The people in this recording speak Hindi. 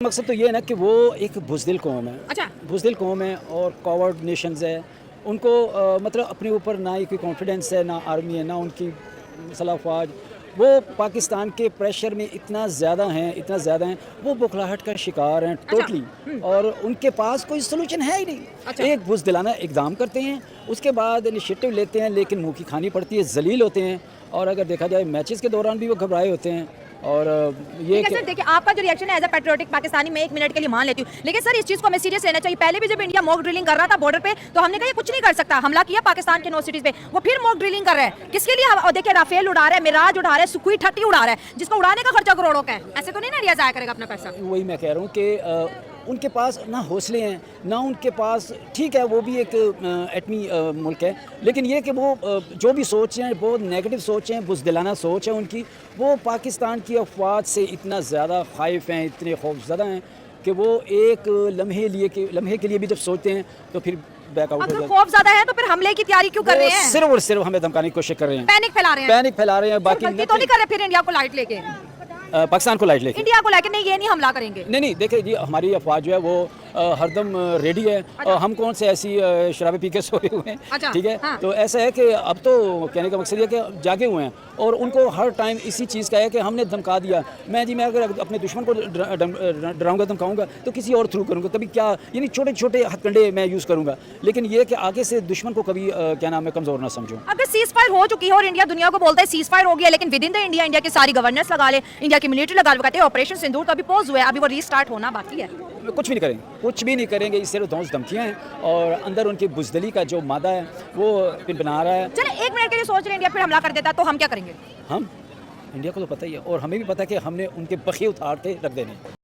मकसद तो ये है ना कि वो एक बुज़दिल कौम है। अच्छा। बुज़दिल कौम है और कॉवर्ड नेशंस है। उनको मतलब अपने ऊपर ना ही कोई कॉन्फिडेंस है, ना आर्मी है, ना उनकी मसलह अफ़वाज। वो पाकिस्तान के प्रेशर में इतना ज़्यादा हैं, वो बौखलाहट का शिकार हैं अच्छा। टोटली। और उनके पास कोई सॉल्यूशन है ही नहीं। अच्छा। एक बुज़दिलाना इक़दाम करते हैं, उसके बाद इनिशिएटिव लेते हैं, लेकिन मुँह की खानी पड़ती है, ज़लील होते हैं। और अगर देखा जाए मैचेस के दौरान भी वो घबराए होते हैं। और ये ठीक है सर, देखिए आपका जो रिएक्शन है एज अ पैट्रियोटिक पाकिस्तानी, मैं 1 मिनट के लिए मान लेती हूँ, लेकिन सर इस चीज़ को हमें सीरियस लेना चाहिए। पहले भी जब इंडिया मॉक ड्रिलिंग कर रहा था बॉर्डर पे, तो हमने कहा ये कुछ नहीं कर सकता, हमला किया पाकिस्तान के 9 सिटीज पे, वो फिर मॉक ड्रिलिंग कर रहे हैं किसके लिए? और देखिए राफेल उड़ा रहा है, मिराज उड़ा रहा है, सुखोई 30 उड़ा रहा है, जिसको उड़ाने का खर्चा करोड़ों का है। ऐसे तो नहीं ना इंडिया जाया करेगा अपना पैसा। वही मैं कह रहा हूँ कि उनके पास ना हौसले हैं, ना उनके पास, ठीक है वो भी एक एटमी मुल्क है, लेकिन ये कि वो जो भी सोच हैं बहुत नेगेटिव सोच हैं, बुज़दिलाना सोच है उनकी। वो पाकिस्तान की अफवाज से इतना ज़्यादा खाइफ हैं, इतने खौफज़दा हैं कि वो एक लम्हे के लिए भी जब सोचते हैं तो फिर बैकआउट हो अगर जाते हैं। खौफ ज्यादा है तो फिर हमले की तैयारी क्यों कर रहे हैं? सिर्फ और सिर्फ हमें धमकाने की कोशिश कर रहे हैं, पैनिक फैला रहे हैं। पैनिक फैला रहे हैं। बाकी गलती तो नहीं कर रहे फिर इंडिया को लाइट लेके? पाकिस्तान को लाइट लेके इंडिया को लेके नहीं, ये नहीं हमला करेंगे। नहीं देखिए जी, हमारी अफवाज जो है वो हरदम रेडी है। अच्छा। हम कौन से ऐसी शराबी पी के सोए हुए हैं। अच्छा, ठीक है। हाँ। तो ऐसा है कि अब तो कहने का मकसद ये कि जागे हुए हैं और उनको हर टाइम इसी चीज़ का है कि हमने धमका दिया। मैं अगर अपने दुश्मन को डराऊंगा धमकाऊंगा तो किसी और थ्रू करूंगा, कभी क्या यानी छोटे छोटे हथकंडे मैं यूज़ करूंगा, लेकिन ये कि आगे से दुश्मन को कभी क्या नाम है कमज़ोर ना समझूं। अगर सीज फायर हो चुकी है और इंडिया दुनिया को बोलता है सीज फायर हो गया, लेकिन विद इन द इंडिया की सारी गवर्नेंस लगा ले, इंडिया की मिलिट्री लगा ले, कहते हैं ऑपरेशन सिंदूर तो अभी पॉज हुआ है, अभी वो रीस्टार्ट होना बाकी है। कुछ भी नहीं करेंगे, कुछ भी नहीं करेंगे। ये सिर्फ धौंस धमकियाँ हैं और अंदर उनकी बुज़दिली का जो मादा है वो फिर बना रहा है। चले 1 मिनट के लिए सोच रहे इंडिया फिर हमला कर देता तो हम क्या करेंगे? हम इंडिया को तो पता ही है और हमें भी पता है कि हमने उनके बखिए उतार के रख देने।